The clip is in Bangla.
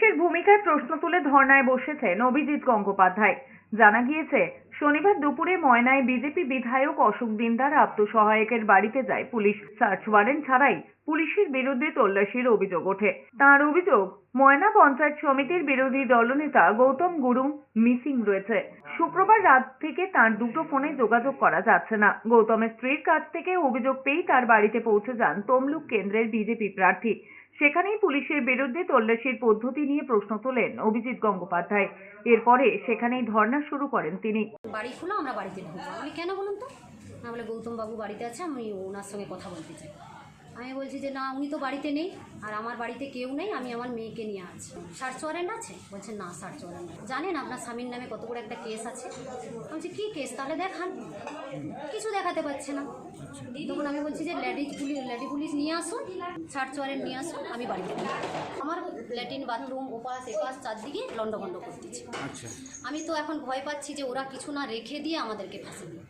পুলিশের ভূমিকায় প্রশ্ন তুলে ধর্নায় বসেছেন অভিজিৎ গঙ্গোপাধ্যায়। জানা গিয়েছে, শনিবার দুপুরে ময়নায় বিজেপি বিধায়ক অশোক দিনদার আত্মসহায়কের বাড়িতে যায় পুলিশ। সার্চ ওয়ারেন্ট ছাড়াই পুলিশের বিরুদ্ধে তল্লাশির অভিযোগ ওঠে। তার অভিযোগ, ময়না পঞ্চায়েত সমিতির বিরোধী দলনেতা গৌতম গুরুং মিসিং রয়েছে। শুক্রবার রাত থেকে তার দুটো ফোনে যোগাযোগ করা যাচ্ছে না। গৌতমের স্ত্রীর কাছ থেকে অভিযোগ পেয়েই তার বাড়িতে পৌঁছে যান তমলুক কেন্দ্রের বিজেপি প্রার্থী। সেখানেই পুলিশের বিরুদ্ধে তল্লাশির পদ্ধতি নিয়ে প্রশ্ন তোলেন অভিজিৎ গঙ্গোপাধ্যায়। এরপরে সেখানেই ধর্ণা শুরু করেন তিনি। বাড়ি খুলো, আমরা বাড়িতে ঢুকবো। আমি কেন বলুন তো? না বলে গৌতম বাবু বাড়িতে আছে, আমি ওনার সঙ্গে কথা বলতে চাই। আমি বলছি যে না, উনি তো বাড়িতে নেই, আর আমার বাড়িতে কেউ নেই, আমি আমার মেয়েকে নিয়ে আছি। সার্চ ওয়ারেন্ট আছে? বলছেন না, সার্চ ওয়ারেন্ট নেই। জানেন আপনার স্বামীর নামে কত বড় একটা কেস আছে? আমি বলছি কী কেস? তাহলে দেখান। কিছু দেখাতে পারছে না। তখন আমি বলছি যে লেডি পুলিশ নিয়ে আসুন, সার্চ ওয়ারেন্ট নিয়ে আসুন, আমি বাড়িতে নেই। আমার ল্যাট্রিন বাথরুম ওপাশ এপাশ চারদিকে লন্ডভন্ড করতেছে। আমি তো এখন ভয় পাচ্ছি যে ওরা কিছু না রেখে দিয়ে আমাদেরকে ফাঁসি দিল।